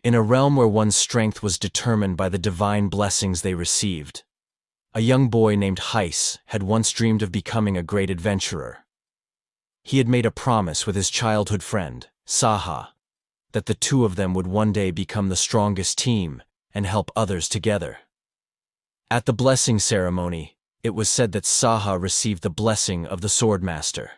In a realm where one's strength was determined by the divine blessings they received, a young boy named Heis had once dreamed of becoming a great adventurer. He had made a promise with his childhood friend, Saha, that the two of them would one day become the strongest team and help others together. At the blessing ceremony, it was said that Saha received the blessing of the Swordmaster.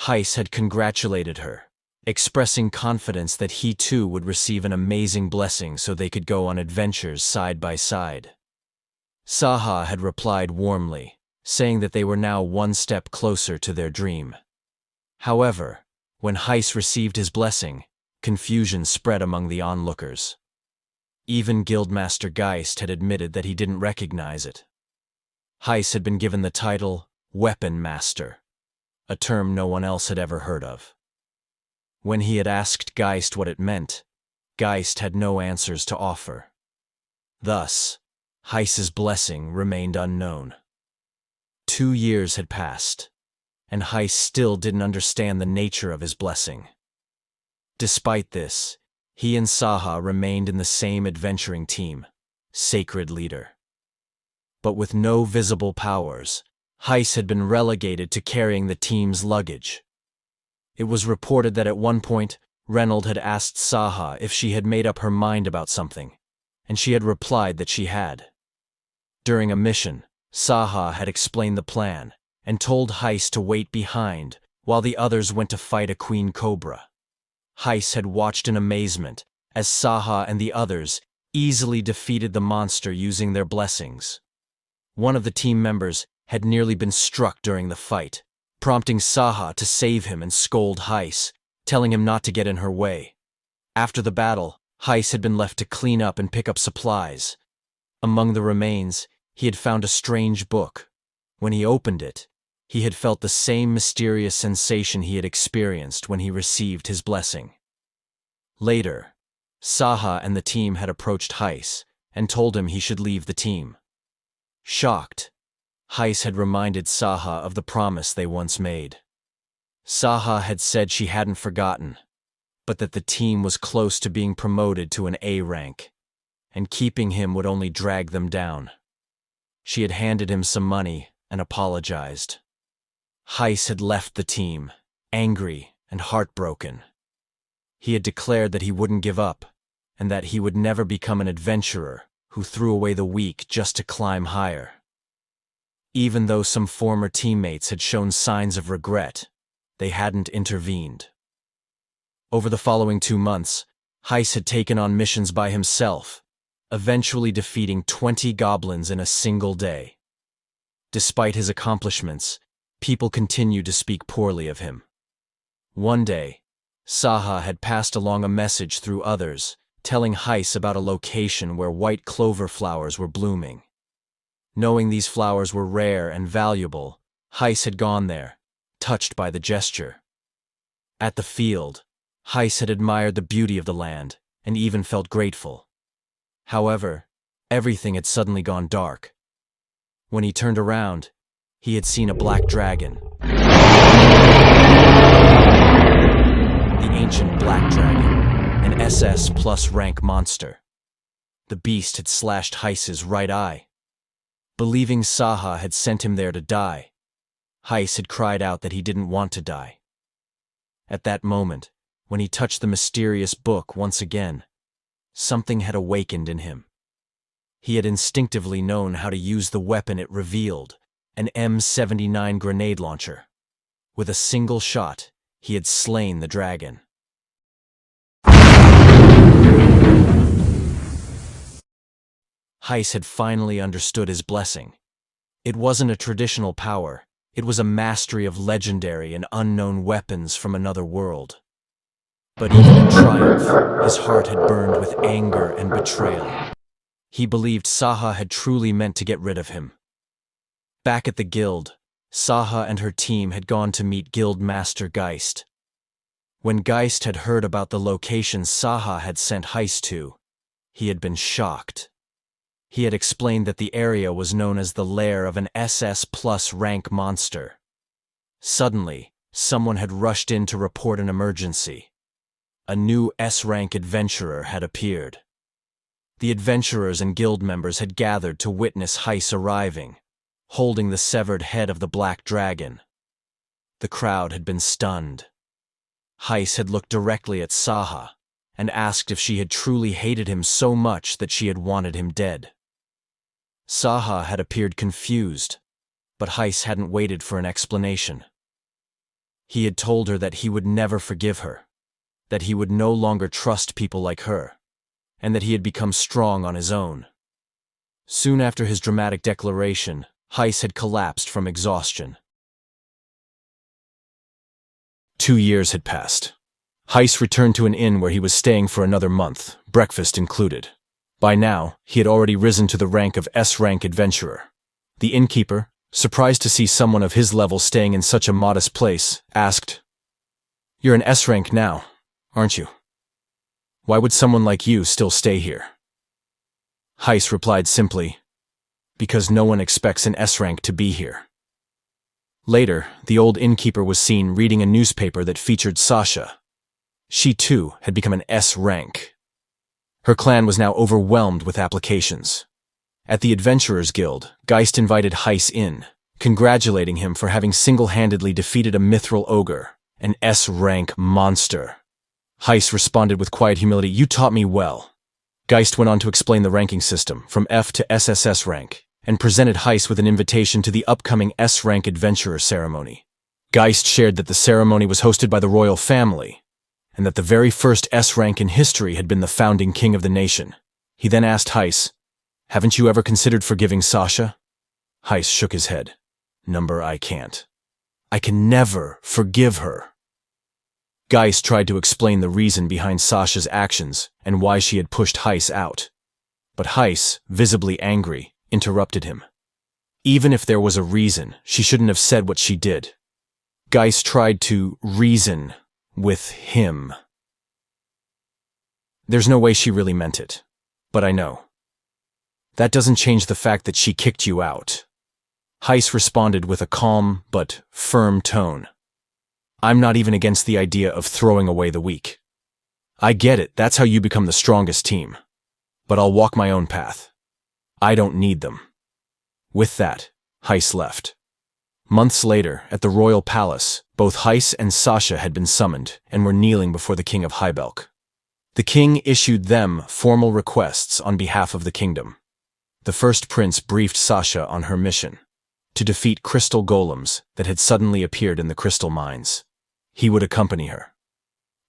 Heis had congratulated her, expressing confidence that he too would receive an amazing blessing so they could go on adventures side by side. Saha had replied warmly, saying that they were now one step closer to their dream. However, when Heis received his blessing, confusion spread among the onlookers. Even Guildmaster Geist had admitted that he didn't recognize it. Heis had been given the title Weapon Master, a term no one else had ever heard of. When he had asked Geist what it meant, Geist had no answers to offer. Thus, Heis's blessing remained unknown. 2 years had passed, and Heis still didn't understand the nature of his blessing. Despite this, he and Saha remained in the same adventuring team, Sacred Leader. But with no visible powers, Heis had been relegated to carrying the team's luggage. It was reported that at one point, Reynold had asked Saha if she had made up her mind about something, and she had replied that she had. During a mission, Saha had explained the plan and told Heis to wait behind while the others went to fight a queen cobra. Heis had watched in amazement as Saha and the others easily defeated the monster using their blessings. One of the team members had nearly been struck during the fight, prompting Saha to save him and scold Heis, telling him not to get in her way. After the battle, Heis had been left to clean up and pick up supplies. Among the remains, he had found a strange book. When he opened it, he had felt the same mysterious sensation he had experienced when he received his blessing. Later, Saha and the team had approached Heis and told him he should leave the team. Shocked, Heis had reminded Saha of the promise they once made. Saha had said she hadn't forgotten, but that the team was close to being promoted to an A rank, and keeping him would only drag them down. She had handed him some money and apologized. Heis had left the team, angry and heartbroken. He had declared that he wouldn't give up, and that he would never become an adventurer who threw away the weak just to climb higher. Even though some former teammates had shown signs of regret, they hadn't intervened. Over the following 2 months, Heis had taken on missions by himself, eventually defeating 20 goblins in a single day. Despite his accomplishments, people continued to speak poorly of him. One day, Saha had passed along a message through others, telling Heis about a location where white clover flowers were blooming. Knowing these flowers were rare and valuable, Heis had gone there, touched by the gesture. At the field, Heis had admired the beauty of the land and even felt grateful. However, everything had suddenly gone dark. When he turned around, he had seen a black dragon. The ancient black dragon, an SS plus rank monster. The beast had slashed Heis's right eye. Believing Saha had sent him there to die, Heis had cried out that he didn't want to die. At that moment, when he touched the mysterious book once again, something had awakened in him. He had instinctively known how to use the weapon it revealed, an M79 grenade launcher. With a single shot, he had slain the dragon. Heis had finally understood his blessing. It wasn't a traditional power, it was a mastery of legendary and unknown weapons from another world. But even in triumph, his heart had burned with anger and betrayal. He believed Saha had truly meant to get rid of him. Back at the guild, Saha and her team had gone to meet Guildmaster Geist. When Geist had heard about the location Saha had sent Heis to, he had been shocked. He had explained that the area was known as the lair of an SS plus rank monster. Suddenly, someone had rushed in to report an emergency. A new S-rank adventurer had appeared. The adventurers and guild members had gathered to witness Heis arriving, holding the severed head of the black dragon. The crowd had been stunned. Heis had looked directly at Saha and asked if she had truly hated him so much that she had wanted him dead. Saha had appeared confused, but Heis hadn't waited for an explanation. He had told her that he would never forgive her, that he would no longer trust people like her, and that he had become strong on his own. Soon after his dramatic declaration, Heis had collapsed from exhaustion. 2 years had passed. Heis returned to an inn where he was staying for another month, breakfast included. By now, he had already risen to the rank of S-rank adventurer. The innkeeper, surprised to see someone of his level staying in such a modest place, asked, "You're an S-rank now, aren't you? Why would someone like you still stay here?" Heis replied simply, "Because no one expects an S-rank to be here." Later, the old innkeeper was seen reading a newspaper that featured Sasha. She too had become an S-rank. Her clan was now overwhelmed with applications. At the Adventurers Guild, Geist invited Heis in, congratulating him for having single-handedly defeated a mithril ogre, an S-rank monster. Heis responded with quiet humility, "You taught me well." Geist went on to explain the ranking system, from F to SSS rank, and presented Heis with an invitation to the upcoming S-rank adventurer ceremony. Geist shared that the ceremony was hosted by the royal family, and that the very first S-rank in history had been the founding king of the nation. He then asked Heis, "Haven't you ever considered forgiving Sasha?" Heis shook his head. I can't. I can never forgive her." Geist tried to explain the reason behind Sasha's actions and why she had pushed Heis out. But Heis, visibly angry, interrupted him. Even if there was a reason, she shouldn't have said what she did. Geist tried to reason with him. "There's no way she really meant it, but I know. That doesn't change the fact that she kicked you out." Heis responded with a calm but firm tone. "I'm not even against the idea of throwing away the weak. I get it, that's how you become the strongest team. But I'll walk my own path. I don't need them." With that, Heis left. Months later, at the royal palace, both Heis and Sasha had been summoned and were kneeling before the king of Highbelk. The king issued them formal requests on behalf of the kingdom. The first prince briefed Sasha on her mission, to defeat crystal golems that had suddenly appeared in the crystal mines. He would accompany her.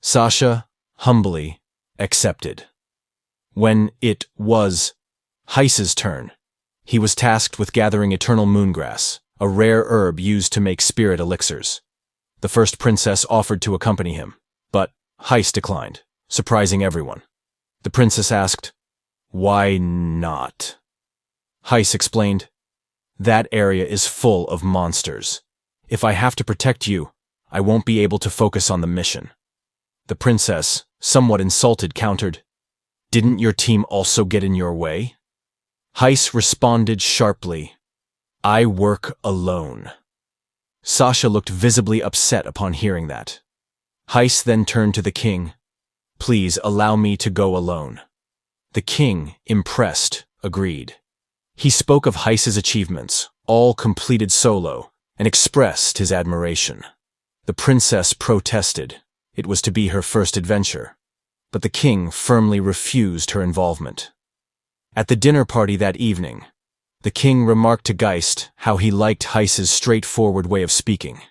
Sasha, humbly, accepted. When it was Heis's turn, he was tasked with gathering eternal moongrass, a rare herb used to make spirit elixirs. The first princess offered to accompany him, but Heis declined, surprising everyone. The princess asked, "Why not?" Heis explained, "That area is full of monsters. If I have to protect you, I won't be able to focus on the mission." The princess, somewhat insulted, countered, "Didn't your team also get in your way?" Heis responded sharply, "I work alone." Sasha looked visibly upset upon hearing that. Heis then turned to the king, "Please allow me to go alone." The king, impressed, agreed. He spoke of Heis's achievements, all completed solo, and expressed his admiration. The princess protested. It was to be her first adventure, but the king firmly refused her involvement. At the dinner party that evening, the king remarked to Geist how he liked Heis's straightforward way of speaking.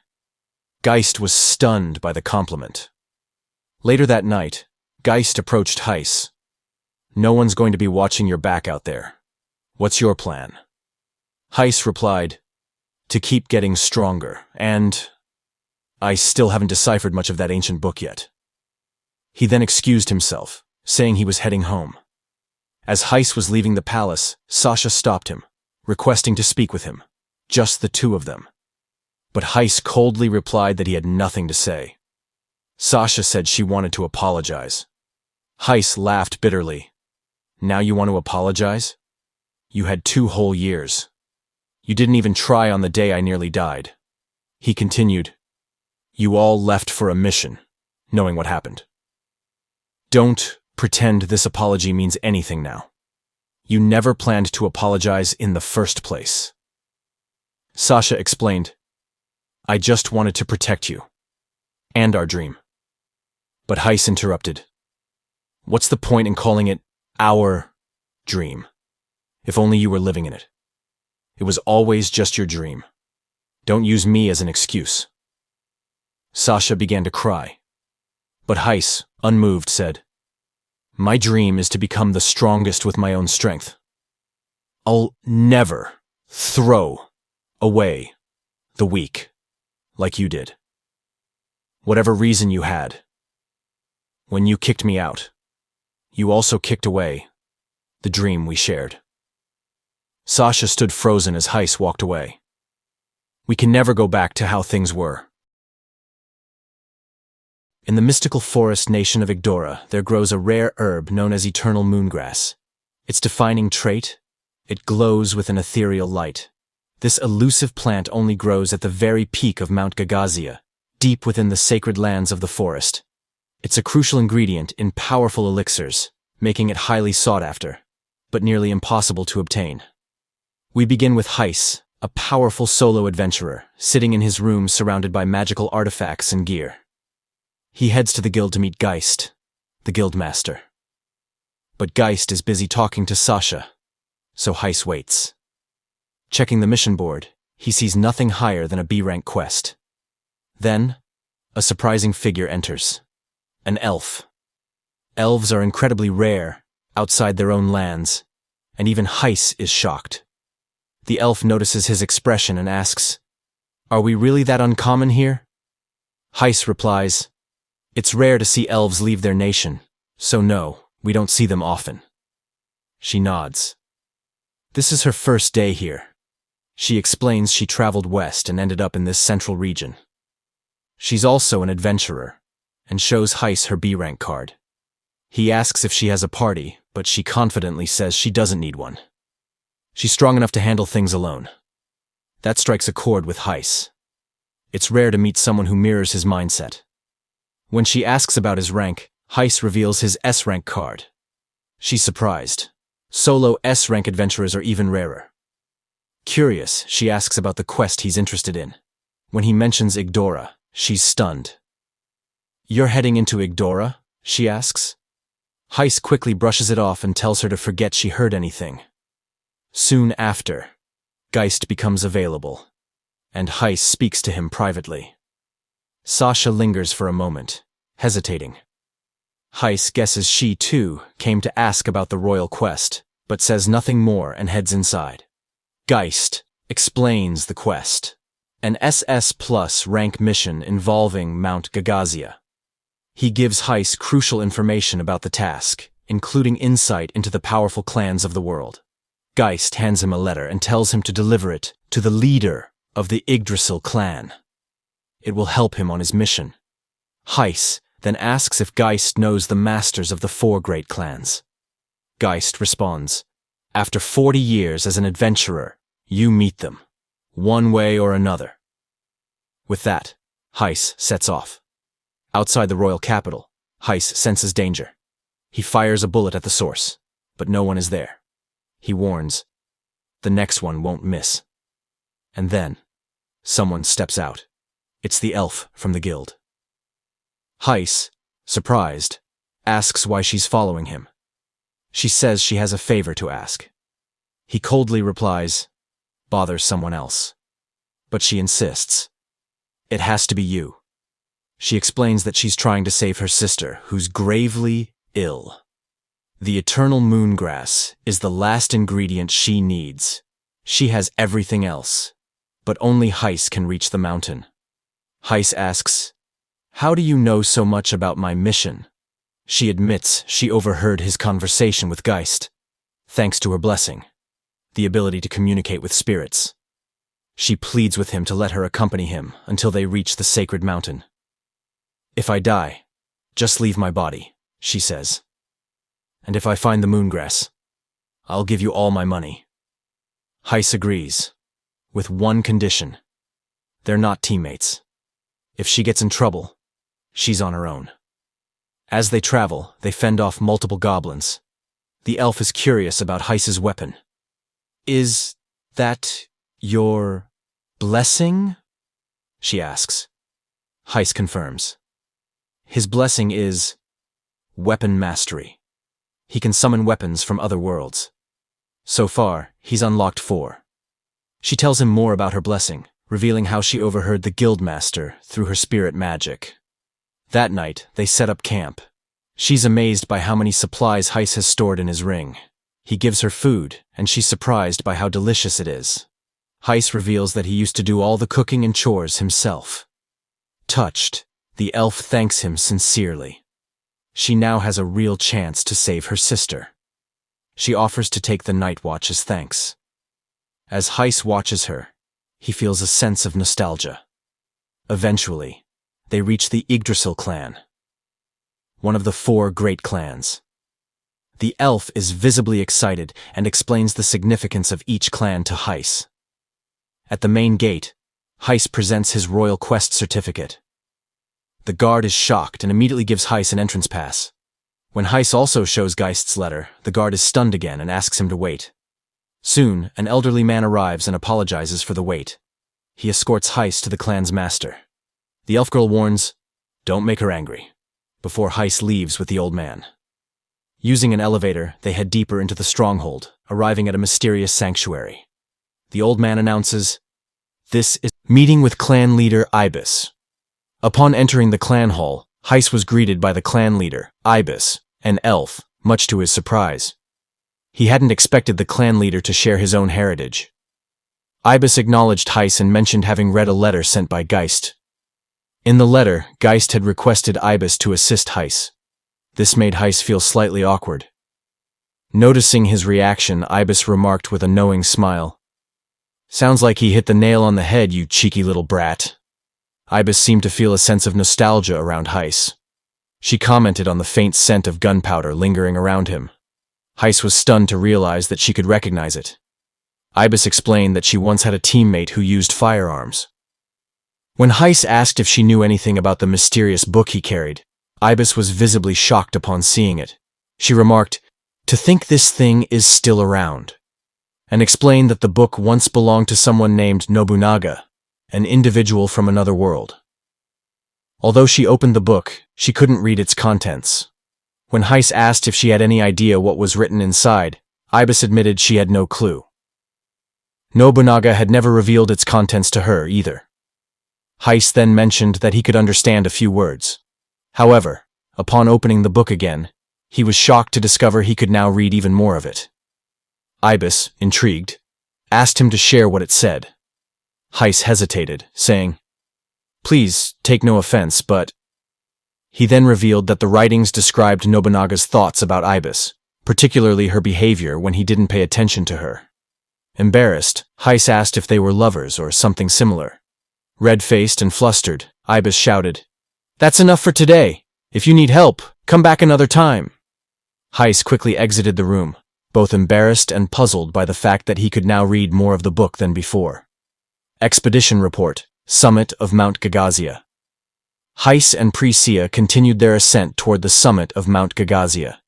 Geist was stunned by the compliment. Later that night, Geist approached Heis. "No one's going to be watching your back out there. What's your plan?" Heis replied, "To keep getting stronger, and I still haven't deciphered much of that ancient book yet." He then excused himself, saying he was heading home. As Heis was leaving the palace, Sasha stopped him, requesting to speak with him, just the two of them. But Heis coldly replied that he had nothing to say. Sasha said she wanted to apologize. Heis laughed bitterly. "Now you want to apologize? You had 2 whole years. You didn't even try on the day I nearly died." He continued, "You all left for a mission, knowing what happened. Don't pretend this apology means anything now. You never planned to apologize in the first place. Sasha explained, I just wanted to protect you. And our dream. But Heis interrupted. What's the point in calling it our dream? If only you were living in it. It was always just your dream. Don't use me as an excuse. Sasha began to cry. But Heis, unmoved, said, My dream is to become the strongest with my own strength. I'll never throw away the weak like you did. Whatever reason you had, when you kicked me out, you also kicked away the dream we shared. Sasha stood frozen as Heis walked away. We can never go back to how things were. In the mystical forest nation of Igdora, there grows a rare herb known as eternal moongrass. Its defining trait? It glows with an ethereal light. This elusive plant only grows at the very peak of Mount Gagazia, deep within the sacred lands of the forest. It's a crucial ingredient in powerful elixirs, making it highly sought after, but nearly impossible to obtain. We begin with Heis, a powerful solo adventurer, sitting in his room surrounded by magical artifacts and gear. He heads to the guild to meet Geist, the guild master. But Geist is busy talking to Sasha, so Heis waits. Checking the mission board, he sees nothing higher than a B-rank quest. Then, a surprising figure enters. An elf. Elves are incredibly rare, outside their own lands, and even Heis is shocked. The elf notices his expression and asks, Are we really that uncommon here? Heis replies, It's rare to see elves leave their nation, so no, we don't see them often. She nods. This is her first day here. She explains she traveled west and ended up in this central region. She's also an adventurer, and shows Heis her B-rank card. He asks if she has a party, but she confidently says she doesn't need one. She's strong enough to handle things alone. That strikes a chord with Heis. It's rare to meet someone who mirrors his mindset. When she asks about his rank, Heis reveals his S-rank card. She's surprised. Solo S-rank adventurers are even rarer. Curious, she asks about the quest he's interested in. When he mentions Igdora, she's stunned. You're heading into Igdora? She asks. Heis quickly brushes it off and tells her to forget she heard anything. Soon after, Geist becomes available, and Heis speaks to him privately. Sasha lingers for a moment, hesitating. Heis guesses she, too, came to ask about the royal quest, but says nothing more and heads inside. Geist explains the quest, an SS+ rank mission involving Mount Gagazia. He gives Heis crucial information about the task, including insight into the powerful clans of the world. Geist hands him a letter and tells him to deliver it to the leader of the Yggdrasil clan. It will help him on his mission. Heis then asks if Geist knows the masters of the 4 great clans. Geist responds, After 40 years as an adventurer, you meet them, one way or another. With that, Heis sets off. Outside the royal capital, Heis senses danger. He fires a bullet at the source, but no one is there. He warns, the next one won't miss. And then, someone steps out. It's the elf from the guild. Heis, surprised, asks why she's following him. She says she has a favor to ask. He coldly replies, bother someone else. But she insists. It has to be you. She explains that she's trying to save her sister, who's gravely ill. The eternal moongrass is the last ingredient she needs. She has everything else, but only Heis can reach the mountain. Heis asks, how do you know so much about my mission? She admits she overheard his conversation with Geist, thanks to her blessing, the ability to communicate with spirits. She pleads with him to let her accompany him until they reach the sacred mountain. If I die, just leave my body, she says. And if I find the moongrass, I'll give you all my money. Heis agrees, with one condition. They're not teammates. If she gets in trouble, she's on her own. As they travel, they fend off multiple goblins. The elf is curious about Heis's weapon. "Is that your blessing?" she asks. Heis confirms. His blessing is weapon mastery. He can summon weapons from other worlds. So far, he's unlocked 4. She tells him more about her blessing, revealing how she overheard the guildmaster through her spirit magic. That night, they set up camp. She's amazed by how many supplies Heis has stored in his ring. He gives her food, and she's surprised by how delicious it is. Heis reveals that he used to do all the cooking and chores himself. Touched, the elf thanks him sincerely. She now has a real chance to save her sister. She offers to take the night watch as thanks. As Heis watches her, he feels a sense of nostalgia. Eventually, they reach the Yggdrasil clan, one of the 4 great clans. The elf is visibly excited and explains the significance of each clan to Heis. At the main gate, Heis presents his royal quest certificate. The guard is shocked and immediately gives Heis an entrance pass. When Heis also shows Geist's letter, the guard is stunned again and asks him to wait. Soon, an elderly man arrives and apologizes for the wait. He escorts Heis to the clan's master. The elf girl warns, "Don't make her angry," before Heis leaves with the old man. Using an elevator, they head deeper into the stronghold, arriving at a mysterious sanctuary. The old man announces, "This is meeting with clan leader Ibis." Upon entering the clan hall, Heis was greeted by the clan leader, Ibis, an elf, much to his surprise. He hadn't expected the clan leader to share his own heritage. Ibis acknowledged Heis and mentioned having read a letter sent by Geist. In the letter, Geist had requested Ibis to assist Heis. This made Heis feel slightly awkward. Noticing his reaction, Ibis remarked with a knowing smile, "Sounds like he hit the nail on the head, you cheeky little brat." Ibis seemed to feel a sense of nostalgia around Heis. She commented on the faint scent of gunpowder lingering around him. Heis was stunned to realize that she could recognize it. Ibis explained that she once had a teammate who used firearms. When Heis asked if she knew anything about the mysterious book he carried, Ibis was visibly shocked upon seeing it. She remarked, "To think this thing is still around," and explained that the book once belonged to someone named Nobunaga, an individual from another world. Although she opened the book, she couldn't read its contents. When Heis asked if she had any idea what was written inside, Ibis admitted she had no clue. Nobunaga had never revealed its contents to her either. Heis then mentioned that he could understand a few words. However, upon opening the book again, he was shocked to discover he could now read even more of it. Ibis, intrigued, asked him to share what it said. Heis hesitated, saying, "Please, take no offense, but—" He then revealed that the writings described Nobunaga's thoughts about Ibis, particularly her behavior when he didn't pay attention to her. Embarrassed, Heis asked if they were lovers or something similar. Red-faced and flustered, Ibis shouted, "That's enough for today. If you need help, come back another time." Heis quickly exited the room, both embarrassed and puzzled by the fact that he could now read more of the book than before. Expedition Report, Summit of Mount Gagazia. Heis and Priscilla continued their ascent toward the summit of Mount Gagazia.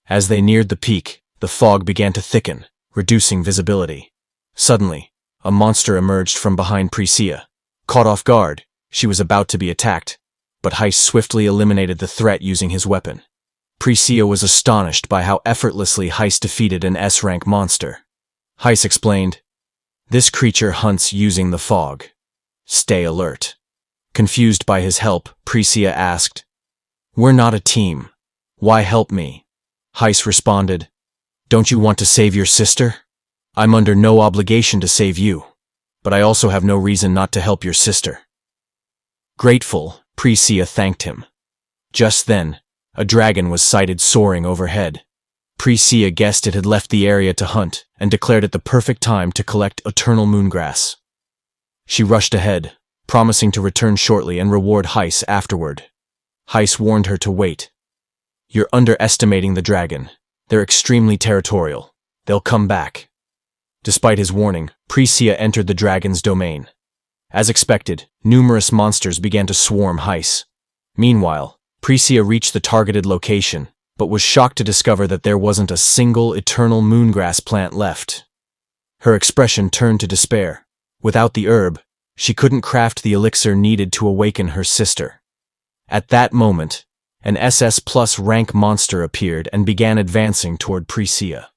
As they neared the peak, the fog began to thicken, reducing visibility. Suddenly, a monster emerged from behind Priscilla. Caught off guard, she was about to be attacked, but Heis swiftly eliminated the threat using his weapon. Priscilla was astonished by how effortlessly Heis defeated an S-rank monster. Heis explained, "This creature hunts using the fog. Stay alert." Confused by his help, Priscilla asked, "We're not a team. Why help me?" Heis responded, "Don't you want to save your sister? I'm under no obligation to save you, but I also have no reason not to help your sister." Grateful, Priscilla thanked him. Just then, a dragon was sighted soaring overhead. Priscilla guessed it had left the area to hunt and declared it the perfect time to collect eternal moongrass. She rushed ahead, promising to return shortly and reward Heis afterward. Heis warned her to wait. "You're underestimating the dragon. They're extremely territorial. They'll come back." Despite his warning, Priscilla entered the dragon's domain. As expected, numerous monsters began to swarm Heis. Meanwhile, Priscilla reached the targeted location, but was shocked to discover that there wasn't a single eternal moongrass plant left. Her expression turned to despair. Without the herb, she couldn't craft the elixir needed to awaken her sister. At that moment, an SS+ rank monster appeared and began advancing toward Priscilla.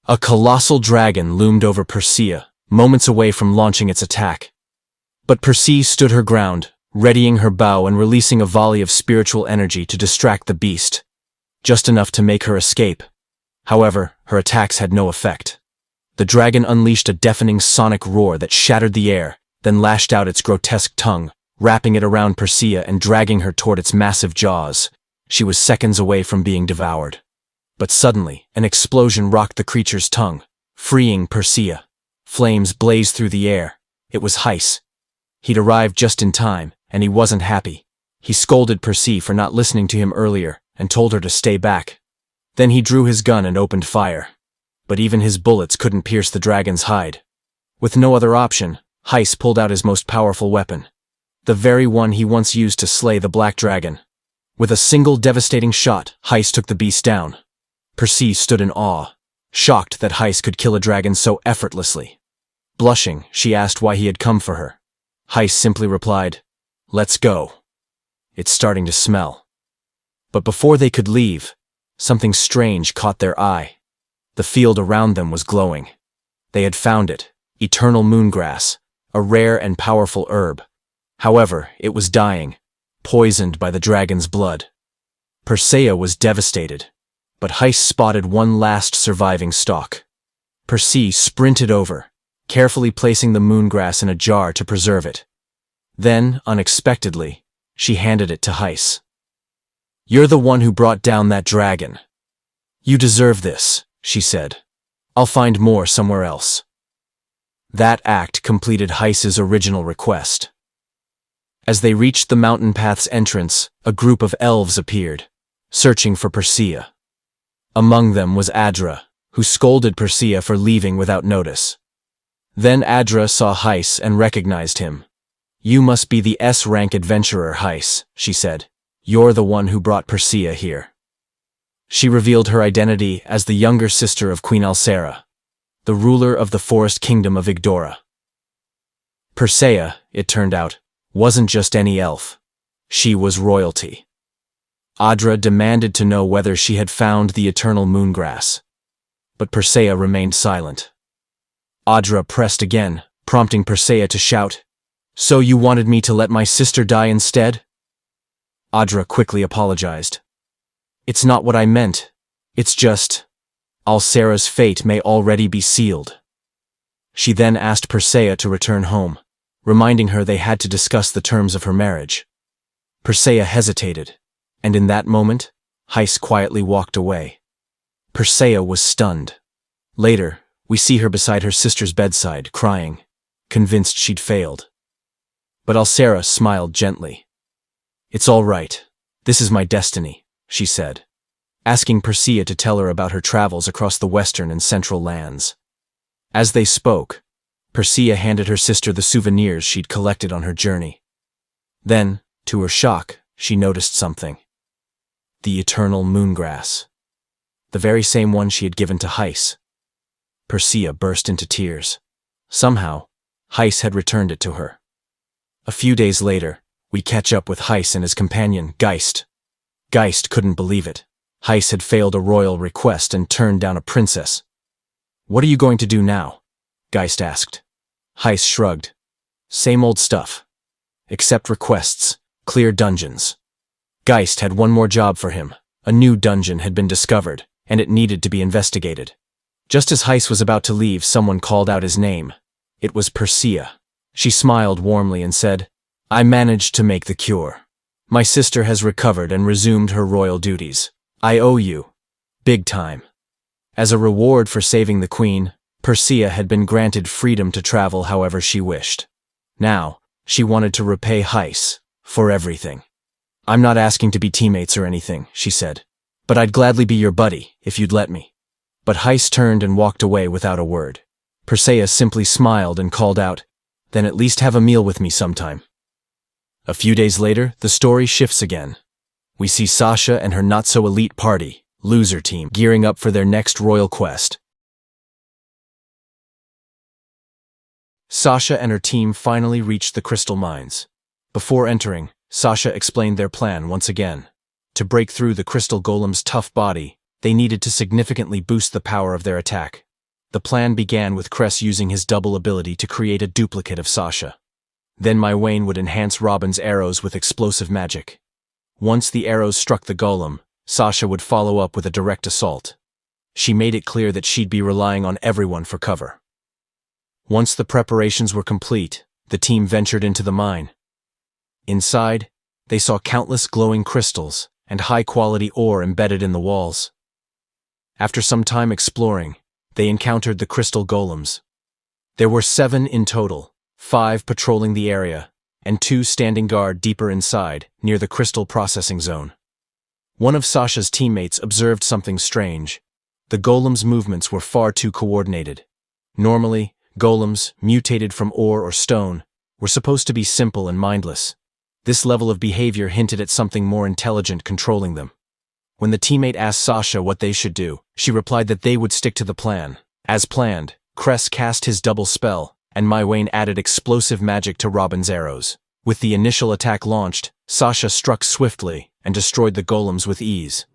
A colossal dragon loomed over Priscilla, moments away from launching its attack. But Priscilla stood her ground, readying her bow and releasing a volley of spiritual energy to distract the beast, just enough to make her escape. However, her attacks had no effect. The dragon unleashed a deafening sonic roar that shattered the air, then lashed out its grotesque tongue, wrapping it around Priscilla and dragging her toward its massive jaws. She was seconds away from being devoured. But suddenly, an explosion rocked the creature's tongue, freeing Priscilla. Flames blazed through the air. It was Heis. He'd arrived just in time, and he wasn't happy. He scolded Priscilla for not listening to him earlier and told her to stay back. Then he drew his gun and opened fire. But even his bullets couldn't pierce the dragon's hide. With no other option, Heis pulled out his most powerful weapon, the very one he once used to slay the black dragon. With a single devastating shot, Heis took the beast down. Priscilla stood in awe, shocked that Heis could kill a dragon so effortlessly. Blushing, she asked why he had come for her. Heis simply replied, "Let's go. It's starting to smell." But before they could leave, something strange caught their eye. The field around them was glowing. They had found it, eternal moongrass, a rare and powerful herb. However, it was dying, poisoned by the dragon's blood. Priscilla was devastated, but Heis spotted one last surviving stalk. Priscilla sprinted over, carefully placing the moongrass in a jar to preserve it. Then, unexpectedly, she handed it to Heis. "You're the one who brought down that dragon. You deserve this," she said. "I'll find more somewhere else." That act completed Heis's original request. As they reached the mountain path's entrance, a group of elves appeared, searching for Priscilla. Among them was Adra, who scolded Priscilla for leaving without notice. Then Adra saw Heis and recognized him. "You must be the S-rank adventurer, Heis," she said. "You're the one who brought Priscilla here." She revealed her identity as the younger sister of Queen Alcera, the ruler of the forest kingdom of Igdora. Priscilla, it turned out, wasn't just any elf. She was royalty. Adra demanded to know whether she had found the eternal moongrass. But Priscilla remained silent. Adra pressed again, prompting Priscilla to shout, "So you wanted me to let my sister die instead?" Adra quickly apologized. "It's not what I meant. It's just, Alcera's fate may already be sealed." She then asked Priscilla to return home, reminding her they had to discuss the terms of her marriage. Priscilla hesitated, and in that moment, Heis quietly walked away. Priscilla was stunned. Later, we see her beside her sister's bedside, crying, convinced she'd failed. But Alcera smiled gently. "It's all right. This is my destiny," she said, asking Priscilla to tell her about her travels across the western and central lands. As they spoke, Priscilla handed her sister the souvenirs she'd collected on her journey. Then, to her shock, she noticed something. The eternal moongrass. The very same one she had given to Heis. Priscilla burst into tears. Somehow, Heis had returned it to her. A few days later, we catch up with Heis and his companion, Geist. Geist couldn't believe it. Heis had failed a royal request and turned down a princess. "What are you going to do now?" Geist asked. Heis shrugged. "Same old stuff. Except requests, clear dungeons." Geist had one more job for him. A new dungeon had been discovered, and it needed to be investigated. Just as Heis was about to leave, someone called out his name. It was Priscilla. She smiled warmly and said, "I managed to make the cure. My sister has recovered and resumed her royal duties. I owe you. Big time." As a reward for saving the queen, Priscilla had been granted freedom to travel however she wished. Now, she wanted to repay Heis for everything. "I'm not asking to be teammates or anything," she said, "but I'd gladly be your buddy if you'd let me." But Heis turned and walked away without a word. Priscilla simply smiled and called out, "Then at least have a meal with me sometime." A few days later, the story shifts again. we see Sasha and her not-so-elite party, loser team, gearing up for their next royal quest. Sasha and her team finally reached the crystal mines. Before entering, Sasha explained their plan once again. To break through the crystal golem's tough body, they needed to significantly boost the power of their attack. The plan began with Cress using his double ability to create a duplicate of Sasha. Then Maiwane would enhance Robin's arrows with explosive magic. Once the arrows struck the golem, Sasha would follow up with a direct assault. She made it clear that she'd be relying on everyone for cover. Once the preparations were complete, the team ventured into the mine. Inside, they saw countless glowing crystals and high-quality ore embedded in the walls. After some time exploring, they encountered the crystal golems. There were 7 in total, 5 patrolling the area, and 2 standing guard deeper inside, near the crystal processing zone. One of Sasha's teammates observed something strange. The golems' movements were far too coordinated. Normally, golems, mutated from ore or stone, were supposed to be simple and mindless. This level of behavior hinted at something more intelligent controlling them. When the teammate asked Sasha what they should do, she replied that they would stick to the plan. As planned, Cress cast his double spell, and Maiwane added explosive magic to Robin's arrows. With the initial attack launched, Sasha struck swiftly and destroyed the golems with ease.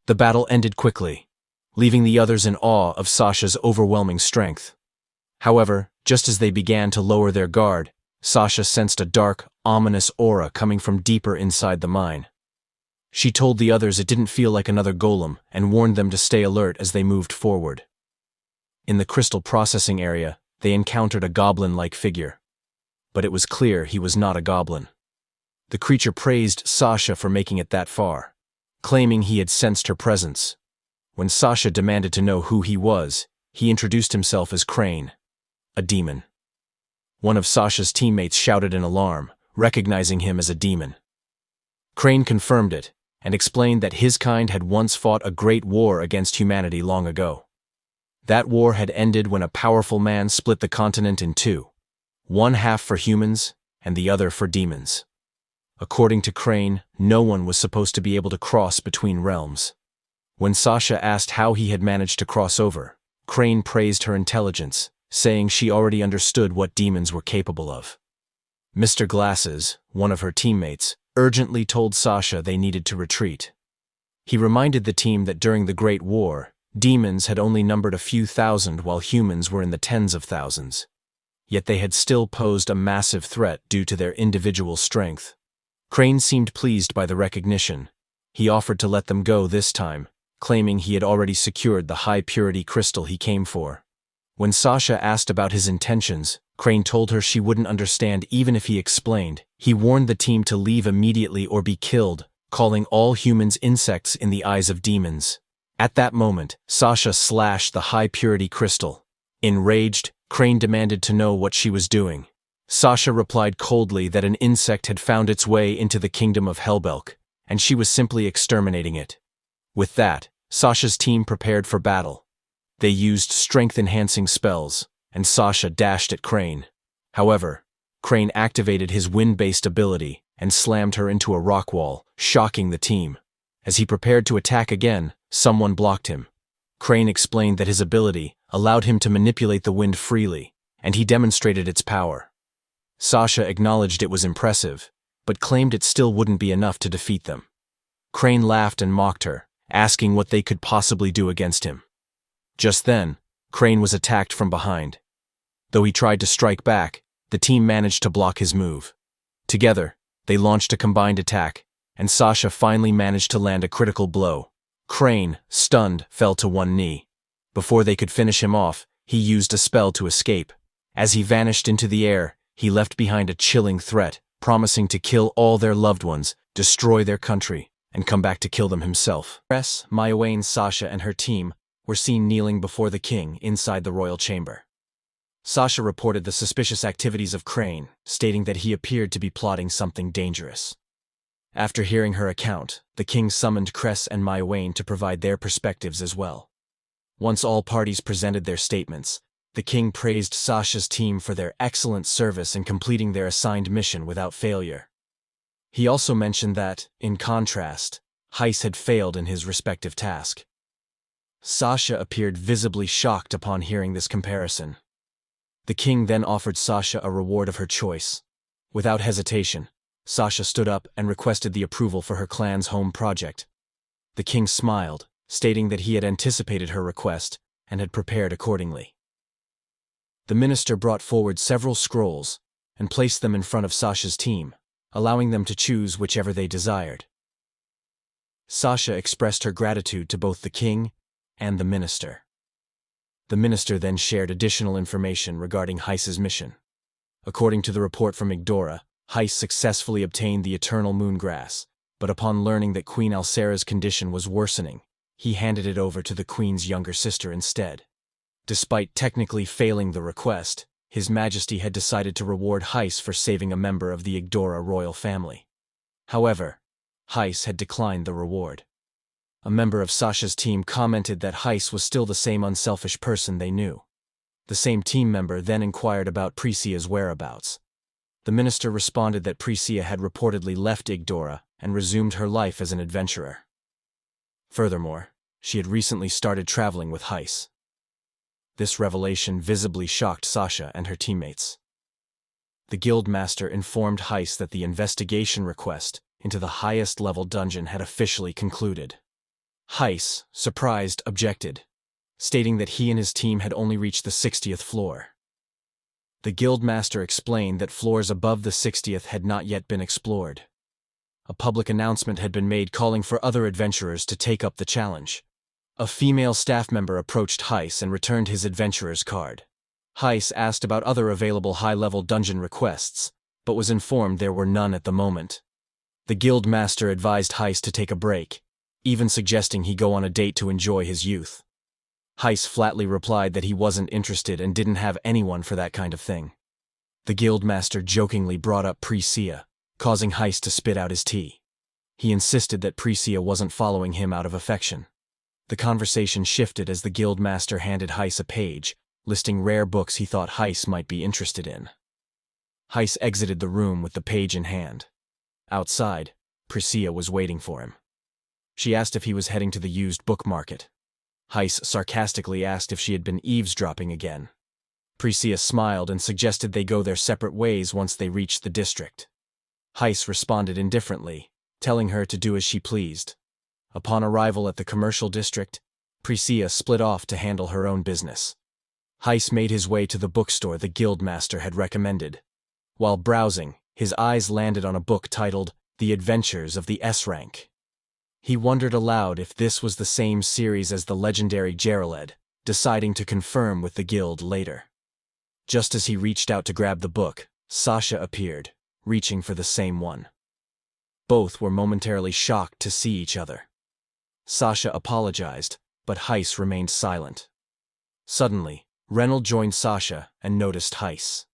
The battle ended quickly, leaving the others in awe of Sasha's overwhelming strength. However, just as they began to lower their guard, Sasha sensed a dark, ominous aura coming from deeper inside the mine. She told the others it didn't feel like another golem and warned them to stay alert as they moved forward. In the crystal processing area, they encountered a goblin-like figure. But it was clear he was not a goblin. The creature praised Sasha for making it that far, claiming he had sensed her presence. When Sasha demanded to know who he was, he introduced himself as Crane, a demon. One of Sasha's teammates shouted in alarm, recognizing him as a demon. Crane confirmed it, and explained that his kind had once fought a great war against humanity long ago. That war had ended when a powerful man split the continent in 2, one half for humans and the other for demons. According to Crane, no one was supposed to be able to cross between realms. When Sasha asked how he had managed to cross over, Crane praised her intelligence, saying she already understood what demons were capable of. Mr. Glasses, one of her teammates, urgently told Sasha they needed to retreat. He reminded the team that during the Great War, demons had only numbered a few thousand while humans were in the tens of thousands. Yet they had still posed a massive threat due to their individual strength. Crane seemed pleased by the recognition. He offered to let them go this time, claiming he had already secured the high-purity crystal he came for. When Sasha asked about his intentions, Crane told her she wouldn't understand even if he explained. He warned the team to leave immediately or be killed, calling all humans insects in the eyes of demons. At that moment, Sasha slashed the high-purity crystal. Enraged, Crane demanded to know what she was doing. Sasha replied coldly that an insect had found its way into the kingdom of Helbelk, and she was simply exterminating it. With that, Sasha's team prepared for battle. They used strength-enhancing spells, and Sasha dashed at Crane. However, Crane activated his wind-based ability and slammed her into a rock wall, shocking the team. As he prepared to attack again, someone blocked him. Crane explained that his ability allowed him to manipulate the wind freely, and he demonstrated its power. Sasha acknowledged it was impressive, but claimed it still wouldn't be enough to defeat them. Crane laughed and mocked her, asking what they could possibly do against him. Just then, Crane was attacked from behind. Though he tried to strike back, the team managed to block his move. Together, they launched a combined attack, and Sasha finally managed to land a critical blow. Crane, stunned, fell to one knee. Before they could finish him off, he used a spell to escape. As he vanished into the air, he left behind a chilling threat, promising to kill all their loved ones, destroy their country, and come back to kill them himself. Cress, Maiwane, Sasha, and her team were seen kneeling before the king inside the royal chamber. Sasha reported the suspicious activities of Crane, stating that he appeared to be plotting something dangerous. After hearing her account, the king summoned Cress and Maiwane to provide their perspectives as well. Once all parties presented their statements, the king praised Sasha's team for their excellent service in completing their assigned mission without failure. He also mentioned that, in contrast, Heis had failed in his respective task. Sasha appeared visibly shocked upon hearing this comparison. The king then offered Sasha a reward of her choice. Without hesitation, Sasha stood up and requested the approval for her clan's home project. The king smiled, stating that he had anticipated her request and had prepared accordingly. The minister brought forward several scrolls and placed them in front of Sasha's team, allowing them to choose whichever they desired. Sasha expressed her gratitude to both the king and the minister. The minister then shared additional information regarding Heis's mission. According to the report from Igdora, Heis successfully obtained the eternal moongrass, but upon learning that Queen Alcera's condition was worsening, he handed it over to the queen's younger sister instead. Despite technically failing the request, His Majesty had decided to reward Heis for saving a member of the Igdora royal family. However, Heis had declined the reward. A member of Sasha's team commented that Heis was still the same unselfish person they knew. The same team member then inquired about Prisia's whereabouts. The minister responded that Prisia had reportedly left Igdora and resumed her life as an adventurer. Furthermore, she had recently started traveling with Heis. This revelation visibly shocked Sasha and her teammates. The guildmaster informed Heis that the investigation request into the highest level dungeon had officially concluded. Heis, surprised, objected, stating that he and his team had only reached the 60th floor. The guildmaster explained that floors above the 60th had not yet been explored. A public announcement had been made calling for other adventurers to take up the challenge. A female staff member approached Heis and returned his adventurer's card. Heis asked about other available high-level dungeon requests, but was informed there were none at the moment. The guildmaster advised Heis to take a break, even suggesting he go on a date to enjoy his youth. Heis flatly replied that he wasn't interested and didn't have anyone for that kind of thing. The guildmaster jokingly brought up Prisia, causing Heis to spit out his tea. He insisted that Prisia wasn't following him out of affection. The conversation shifted as the guildmaster handed Heis a page, listing rare books he thought Heis might be interested in. Heis exited the room with the page in hand. Outside, Prisia was waiting for him. She asked if he was heading to the used book market. Heis sarcastically asked if she had been eavesdropping again. Prisia smiled and suggested they go their separate ways once they reached the district. Heis responded indifferently, telling her to do as she pleased. Upon arrival at the commercial district, Prisia split off to handle her own business. Heis made his way to the bookstore the guildmaster had recommended. While browsing, his eyes landed on a book titled The Adventures of the S-Rank. He wondered aloud if this was the same series as the legendary Geraled, deciding to confirm with the guild later. Just as he reached out to grab the book, Sasha appeared, reaching for the same one. Both were momentarily shocked to see each other. Sasha apologized, but Heis remained silent. Suddenly, Reynold joined Sasha and noticed Heis.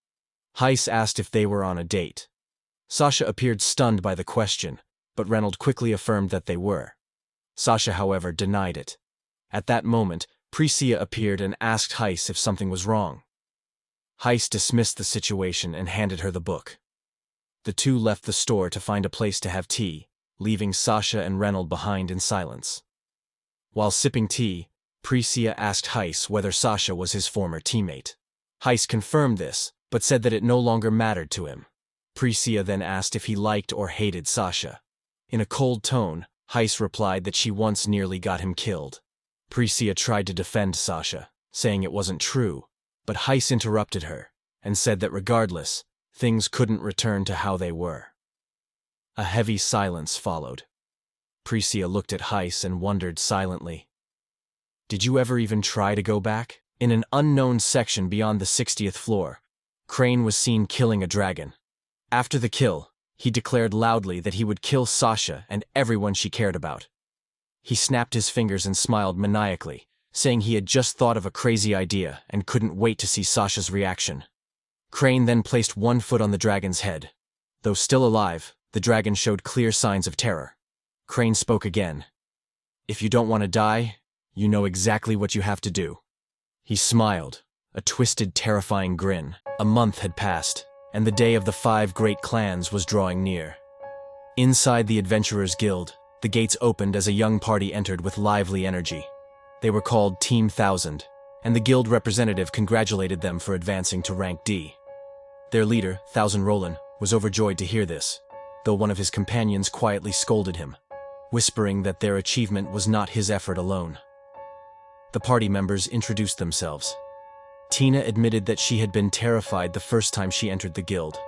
Heis asked if they were on a date. Sasha appeared stunned by the question, but Reynold quickly affirmed that they were. Sasha, however, denied it. At that moment, Prisia appeared and asked Heis if something was wrong. Heis dismissed the situation and handed her the book. The two left the store to find a place to have tea, leaving Sasha and Reynold behind in silence. While sipping tea, Prisia asked Heis whether Sasha was his former teammate. Heis confirmed this, but said that it no longer mattered to him. Prisia then asked if he liked or hated Sasha. In a cold tone, Heis replied that she once nearly got him killed. Prisia tried to defend Sasha, saying it wasn't true, but Heis interrupted her and said that regardless, things couldn't return to how they were. A heavy silence followed. Prisia looked at Heis and wondered silently. Did you ever even try to go back? In an unknown section beyond the 60th floor, Crane was seen killing a dragon. After the kill, he declared loudly that he would kill Sasha and everyone she cared about. He snapped his fingers and smiled maniacally, saying he had just thought of a crazy idea and couldn't wait to see Sasha's reaction. Crane then placed one foot on the dragon's head. Though still alive, the dragon showed clear signs of terror. Crane spoke again. "If you don't want to die, you know exactly what you have to do." He smiled, a twisted, terrifying grin. A month had passed, and the day of the 5 great clans was drawing near. Inside the Adventurers Guild, the gates opened as a young party entered with lively energy. They were called Team 1000, and the guild representative congratulated them for advancing to rank D. Their leader, Thousand Roland, was overjoyed to hear this, though one of his companions quietly scolded him, whispering that their achievement was not his effort alone. The party members introduced themselves. Tina admitted that she had been terrified the first time she entered the guild.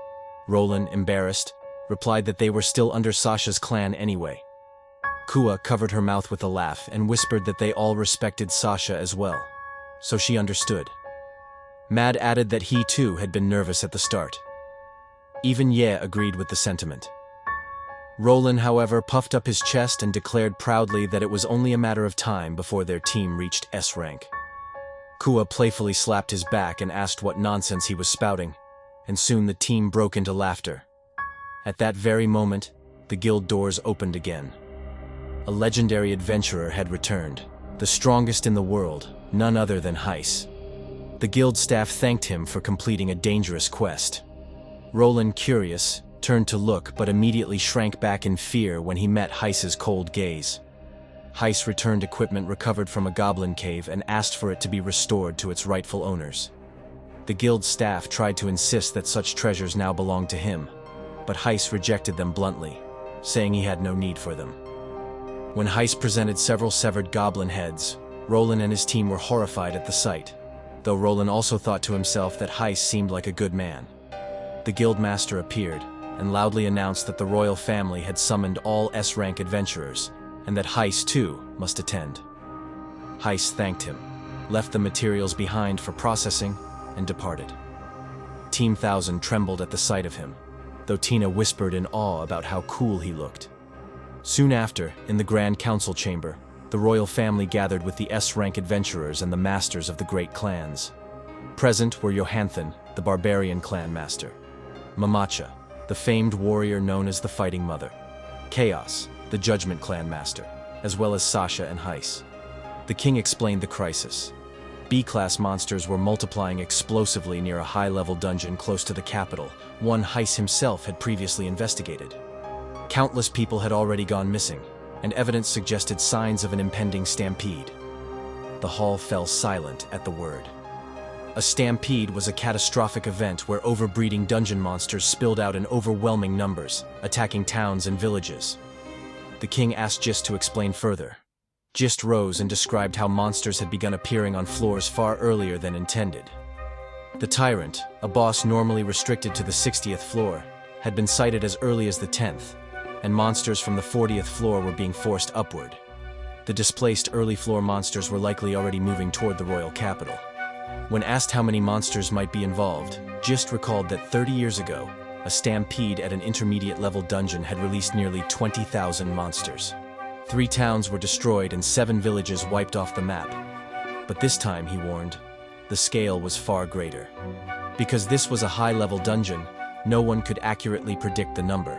Roland, embarrassed, replied that they were still under Sasha's clan anyway. Kua covered her mouth with a laugh and whispered that they all respected Sasha as well, so she understood. Mad added that he too had been nervous at the start. Even Ye agreed with the sentiment. Roland, however, puffed up his chest and declared proudly that it was only a matter of time before their team reached S rank. Kua playfully slapped his back and asked what nonsense he was spouting, and soon the team broke into laughter. At that very moment, the guild doors opened again. A legendary adventurer had returned, the strongest in the world, none other than Heis. The guild staff thanked him for completing a dangerous quest. Roland, curious, turned to look but immediately shrank back in fear when he met Heis's cold gaze. Heis returned equipment recovered from a goblin cave and asked for it to be restored to its rightful owners. The guild staff tried to insist that such treasures now belonged to him, but Heis rejected them bluntly, saying he had no need for them. When Heis presented several severed goblin heads, Roland and his team were horrified at the sight, though Roland also thought to himself that Heis seemed like a good man. The guildmaster appeared and loudly announced that the royal family had summoned all S-rank adventurers, and that Heis too must attend. Heis thanked him, left the materials behind for processing, and departed. Team 1000 trembled at the sight of him, though Tina whispered in awe about how cool he looked. Soon after, in the Grand Council chamber, the royal family gathered with the S-rank adventurers and the masters of the great clans. Present were Johanthan, the barbarian clan master; Mamacha, the famed warrior known as the Fighting Mother; Chaos, the Judgment clan master, as well as Sasha and Heis. The king explained the crisis. B-class monsters were multiplying explosively near a high-level dungeon close to the capital, one Heis himself had previously investigated. Countless people had already gone missing, and evidence suggested signs of an impending stampede. The hall fell silent at the word. A stampede was a catastrophic event where overbreeding dungeon monsters spilled out in overwhelming numbers, attacking towns and villages. The king asked Gist to explain further. Gist rose and described how monsters had begun appearing on floors far earlier than intended. The Tyrant, a boss normally restricted to the 60th floor, had been sighted as early as the 10th, and monsters from the 40th floor were being forced upward. The displaced early floor monsters were likely already moving toward the royal capital. When asked how many monsters might be involved, Gist recalled that 30 years ago, a stampede at an intermediate-level dungeon had released nearly 20,000 monsters. 3 towns were destroyed and 7 villages wiped off the map. But this time, he warned, the scale was far greater. Because this was a high-level dungeon, no one could accurately predict the number,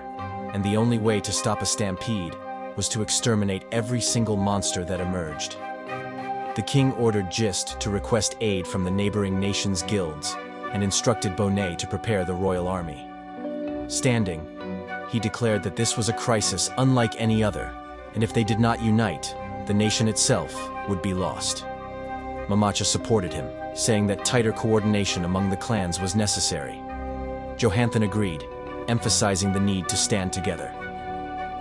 and the only way to stop a stampede was to exterminate every single monster that emerged. The king ordered Gist to request aid from the neighboring nations' guilds and instructed Bonnet to prepare the royal army. Standing, he declared that this was a crisis unlike any other, and if they did not unite, the nation itself would be lost. Mamacha supported him, saying that tighter coordination among the clans was necessary. Johanthan agreed, emphasizing the need to stand together.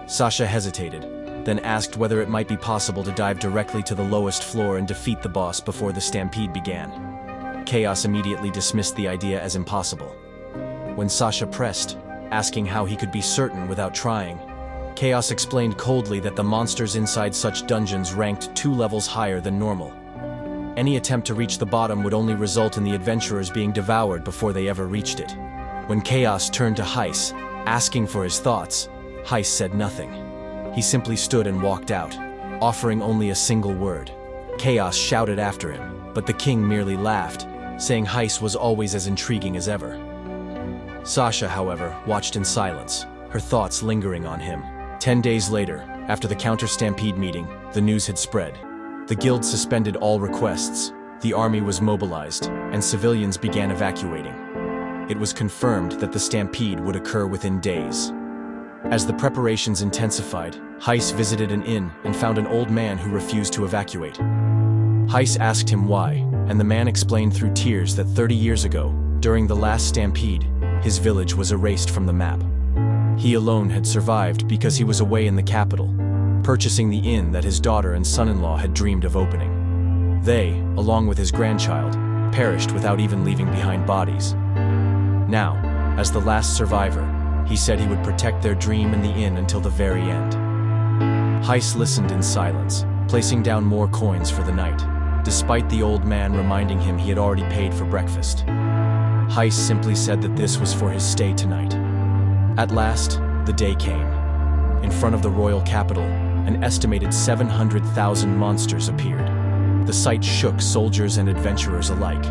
Sasha hesitated, then asked whether it might be possible to dive directly to the lowest floor and defeat the boss before the stampede began. Chaos immediately dismissed the idea as impossible. When Sasha pressed, asking how he could be certain without trying, Chaos explained coldly that the monsters inside such dungeons ranked 2 levels higher than normal. Any attempt to reach the bottom would only result in the adventurers being devoured before they ever reached it. When Chaos turned to Heis, asking for his thoughts, Heis said nothing. He simply stood and walked out, offering only a single word: Chaos shouted after him, but the king merely laughed, saying Heis was always as intriguing as ever. Sasha, however, watched in silence, her thoughts lingering on him. 10 days later, after the counter-stampede meeting, the news had spread. The guild suspended all requests, the army was mobilized, and civilians began evacuating. It was confirmed that the stampede would occur within days. As the preparations intensified, Heis visited an inn and found an old man who refused to evacuate. Heis asked him why, and the man explained through tears that 30 years ago, during the last stampede, his village was erased from the map. He alone had survived because he was away in the capital, purchasing the inn that his daughter and son-in-law had dreamed of opening. They, along with his grandchild, perished without even leaving behind bodies. Now, as the last survivor, he said he would protect their dream in the inn until the very end. Heis listened in silence, placing down more coins for the night, despite the old man reminding him he had already paid for breakfast. Heis simply said that this was for his stay tonight. At last, the day came. In front of the royal capital, an estimated 700,000 monsters appeared. The sight shook soldiers and adventurers alike.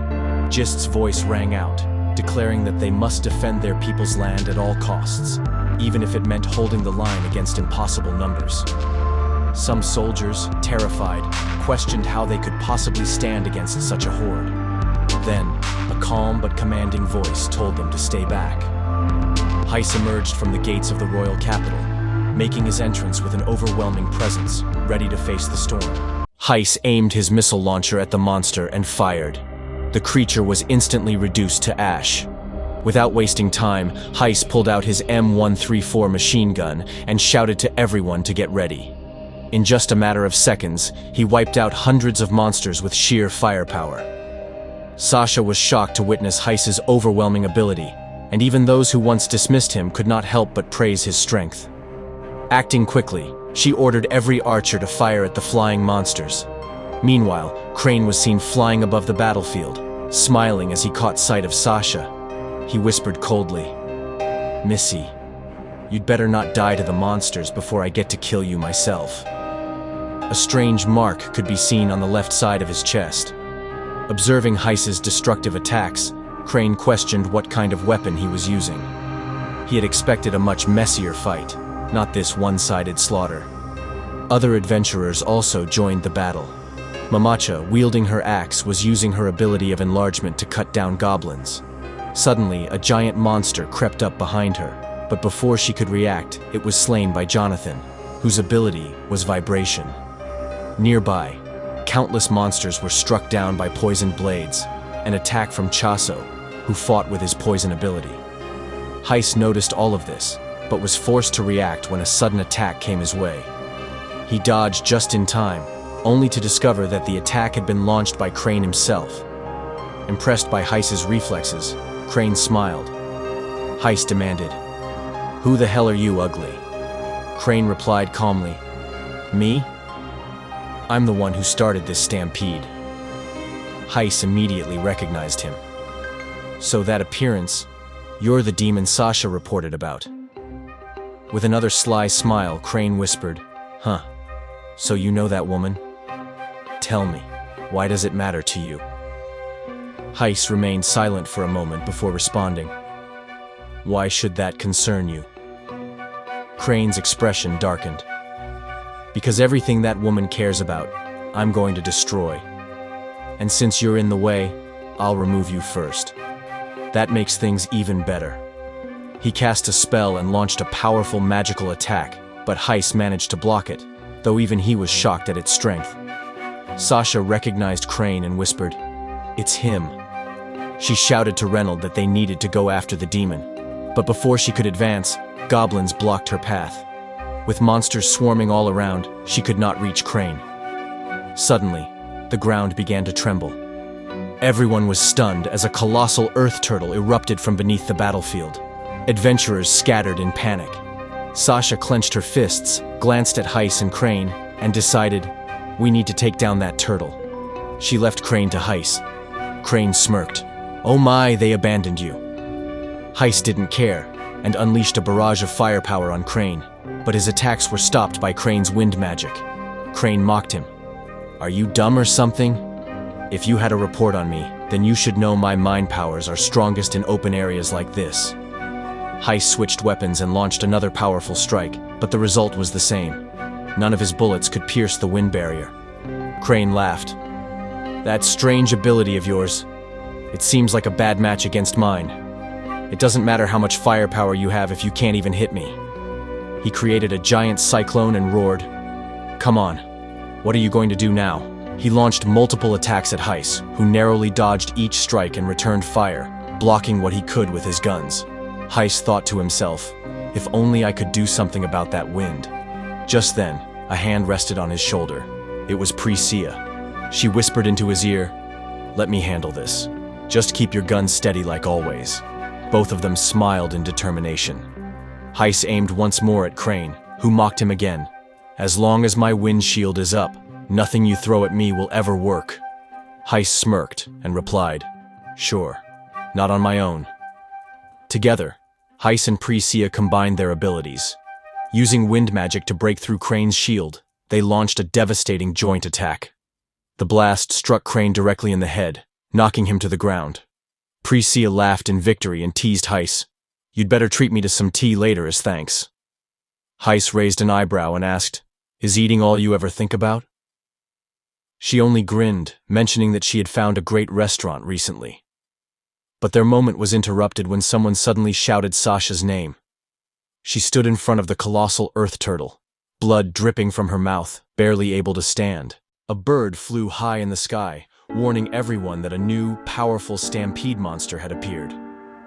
Gist's voice rang out, declaring that they must defend their people's land at all costs, even if it meant holding the line against impossible numbers. Some soldiers, terrified, questioned how they could possibly stand against such a horde. Then, a calm but commanding voice told them to stay back. Heis emerged from the gates of the royal capital, making his entrance with an overwhelming presence, ready to face the storm. Heis aimed his missile launcher at the monster and fired. The creature was instantly reduced to ash. Without wasting time, Heis pulled out his M134 machine gun and shouted to everyone to get ready. In just a matter of seconds, he wiped out hundreds of monsters with sheer firepower. Sasha was shocked to witness Heis's overwhelming ability, and even those who once dismissed him could not help but praise his strength. Acting quickly, she ordered every archer to fire at the flying monsters. Meanwhile, Crane was seen flying above the battlefield, smiling as he caught sight of Sasha. He whispered coldly, "Missy, you'd better not die to the monsters before I get to kill you myself." A strange mark could be seen on the left side of his chest. Observing Heis's destructive attacks, Crane questioned what kind of weapon he was using. He had expected a much messier fight, not this one-sided slaughter. Other adventurers also joined the battle. Mamacha, wielding her axe, was using her ability of enlargement to cut down goblins. Suddenly, a giant monster crept up behind her, but before she could react, it was slain by Jonathan, whose ability was vibration. Nearby, countless monsters were struck down by poisoned blades, an attack from Chaso, who fought with his poison ability. Heis noticed all of this, but was forced to react when a sudden attack came his way. He dodged just in time, only to discover that the attack had been launched by Crane himself. Impressed by Heis's reflexes, Crane smiled. Heis demanded, "Who the hell are you, ugly?" Crane replied calmly, "Me? I'm the one who started this stampede." Heis immediately recognized him. "So that appearance, you're the demon Sasha reported about." With another sly smile, Crane whispered, "Huh, so you know that woman? Tell me, why does it matter to you?" Heis remained silent for a moment before responding, "Why should that concern you?" Crane's expression darkened. "Because everything that woman cares about, I'm going to destroy. And since you're in the way, I'll remove you first. That makes things even better." He cast a spell and launched a powerful magical attack, but Heis managed to block it, though even he was shocked at its strength. Sasha recognized Crane and whispered, "It's him." She shouted to Reynold that they needed to go after the demon, but before she could advance, goblins blocked her path. With monsters swarming all around, she could not reach Crane. Suddenly, the ground began to tremble. Everyone was stunned as a colossal earth turtle erupted from beneath the battlefield. Adventurers scattered in panic. Sasha clenched her fists, glanced at Heis and Crane, and decided, "We need to take down that turtle." She left Crane to Heis. Crane smirked. "Oh my, they abandoned you." Heis didn't care, and unleashed a barrage of firepower on Crane, but his attacks were stopped by Crane's wind magic. Crane mocked him. Are you dumb or something? If you had a report on me, then you should know my mind powers are strongest in open areas like this. Heis switched weapons and launched another powerful strike, but the result was the same. None of his bullets could pierce the wind barrier. Crane laughed. That strange ability of yours. It seems like a bad match against mine. It doesn't matter how much firepower you have if you can't even hit me. He created a giant cyclone and roared. Come on, what are you going to do now? He launched multiple attacks at Heis, who narrowly dodged each strike and returned fire, blocking what he could with his guns. Heis thought to himself, if only I could do something about that wind. Just then, a hand rested on his shoulder. It was Priscilla. She whispered into his ear, "Let me handle this. Just keep your guns steady like always." Both of them smiled in determination. Heis aimed once more at Crane, who mocked him again. "As long as my wind shield is up, nothing you throw at me will ever work." Heis smirked and replied, "Sure, not on my own." Together, Heis and Priscilla combined their abilities. Using wind magic to break through Crane's shield, they launched a devastating joint attack. The blast struck Crane directly in the head, knocking him to the ground. Priscilla laughed in victory and teased Heis, "You'd better treat me to some tea later as thanks." Heis raised an eyebrow and asked, "Is eating all you ever think about?" She only grinned, mentioning that she had found a great restaurant recently. But their moment was interrupted when someone suddenly shouted Sasha's name. She stood in front of the colossal earth turtle, blood dripping from her mouth, barely able to stand. A bird flew high in the sky, warning everyone that a new, powerful stampede monster had appeared.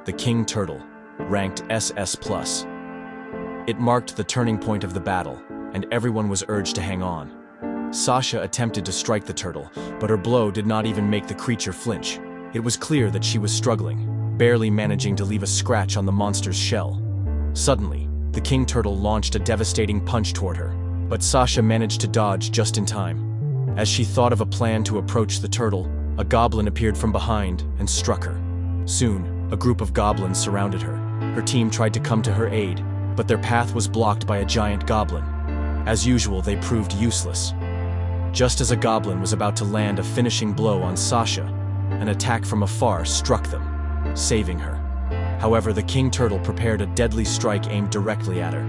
The king turtle, ranked SS+. It marked the turning point of the battle, and everyone was urged to hang on. Sasha attempted to strike the turtle, but her blow did not even make the creature flinch. It was clear that she was struggling, barely managing to leave a scratch on the monster's shell. Suddenly, the king turtle launched a devastating punch toward her, but Sasha managed to dodge just in time. As she thought of a plan to approach the turtle, a goblin appeared from behind and struck her. Soon, a group of goblins surrounded her. Her team tried to come to her aid, but their path was blocked by a giant goblin. As usual, they proved useless. Just as a goblin was about to land a finishing blow on Sasha, an attack from afar struck them, saving her. However, the king turtle prepared a deadly strike aimed directly at her.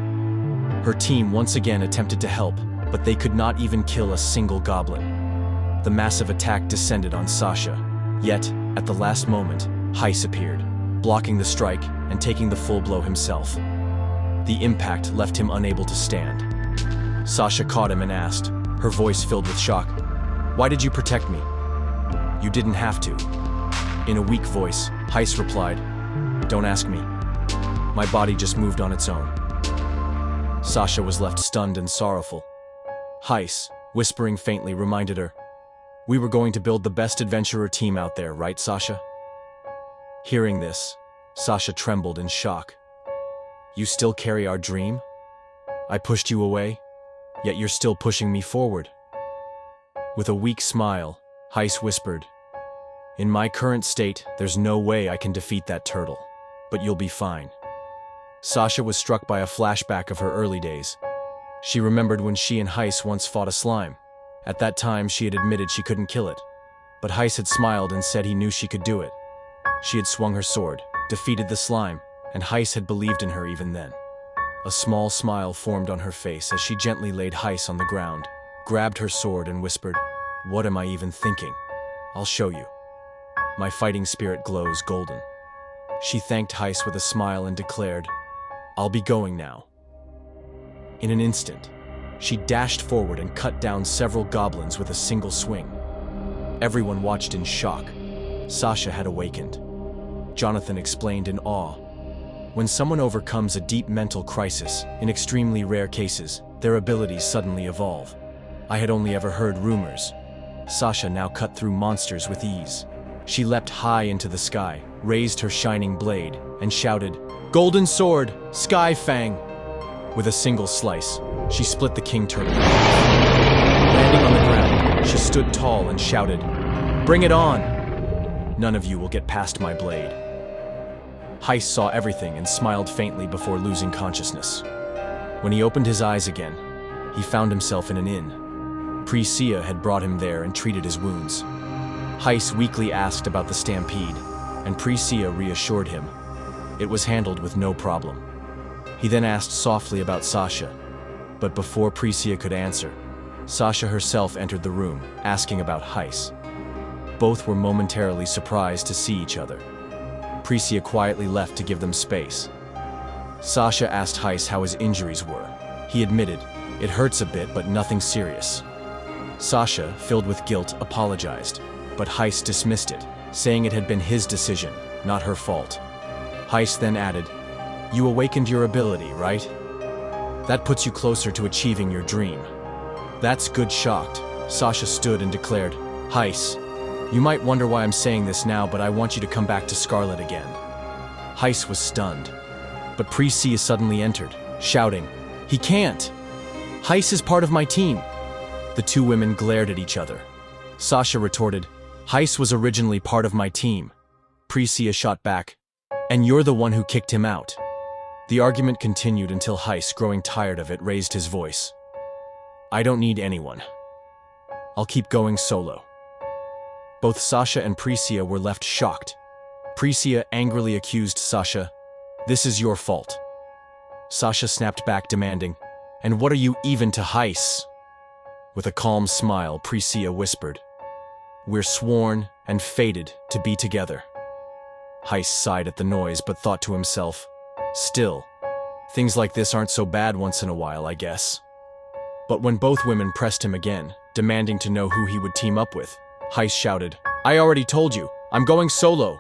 Her team once again attempted to help, but they could not even kill a single goblin. The massive attack descended on Sasha. Yet, at the last moment, Heis appeared, blocking the strike and taking the full blow himself. The impact left him unable to stand. Sasha caught him and asked, her voice filled with shock, "Why did you protect me?" "You didn't have to." In a weak voice, Heis replied, "Don't ask me. My body just moved on its own." Sasha was left stunned and sorrowful. Heis, whispering faintly, reminded her, "We were going to build the best adventurer team out there, right, Sasha?" Hearing this, Sasha trembled in shock. "You still carry our dream? I pushed you away, yet you're still pushing me forward." With a weak smile, Heis whispered, "In my current state, there's no way I can defeat that turtle, but you'll be fine." Sasha was struck by a flashback of her early days. She remembered when she and Heis once fought a slime. At that time, she had admitted she couldn't kill it, but Heis had smiled and said he knew she could do it. She had swung her sword, defeated the slime, and Heis had believed in her even then. A small smile formed on her face as she gently laid Heis on the ground, grabbed her sword and whispered, "What am I even thinking? I'll show you. My fighting spirit glows golden." She thanked Heis with a smile and declared, "I'll be going now." In an instant, she dashed forward and cut down several goblins with a single swing. Everyone watched in shock. Sasha had awakened. Jonathan explained in awe. When someone overcomes a deep mental crisis, in extremely rare cases, their abilities suddenly evolve. I had only ever heard rumors. Sasha now cut through monsters with ease. She leapt high into the sky, raised her shining blade, and shouted, "Golden sword, Sky Fang!" With a single slice, she split the king turtle in half. Landing on the ground, she stood tall and shouted, "Bring it on! None of you will get past my blade." Heis saw everything and smiled faintly before losing consciousness. When he opened his eyes again, he found himself in an inn. Prisia had brought him there and treated his wounds. Heis weakly asked about the stampede, and Prisia reassured him. It was handled with no problem. He then asked softly about Sasha, but before Prisia could answer, Sasha herself entered the room, asking about Heis. Both were momentarily surprised to see each other. Prisia quietly left to give them space. Sasha asked Heis how his injuries were. He admitted, "It hurts a bit, but nothing serious." Sasha, filled with guilt, apologized, but Heis dismissed it, saying it had been his decision, not her fault. Heis then added, "You awakened your ability, right? That puts you closer to achieving your dream." "That's good." Shocked, Sasha stood and declared, "Heis, you might wonder why I'm saying this now, but I want you to come back to Scarlet again." Heis was stunned, but Prisia suddenly entered, shouting, "He can't! Heis is part of my team!" The two women glared at each other. Sasha retorted, "Heis was originally part of my team." Prisia shot back, "And you're the one who kicked him out." The argument continued until Heis, growing tired of it, raised his voice. "I don't need anyone. I'll keep going solo." Both Sasha and Prisia were left shocked. Prisia angrily accused Sasha, "This is your fault." Sasha snapped back, demanding, "And what are you even to Heis?" With a calm smile, Prisia whispered, "We're sworn and fated to be together." Heis sighed at the noise, but thought to himself, "Still, things like this aren't so bad once in a while, I guess." But when both women pressed him again, demanding to know who he would team up with, Heis shouted, "I already told you, I'm going solo."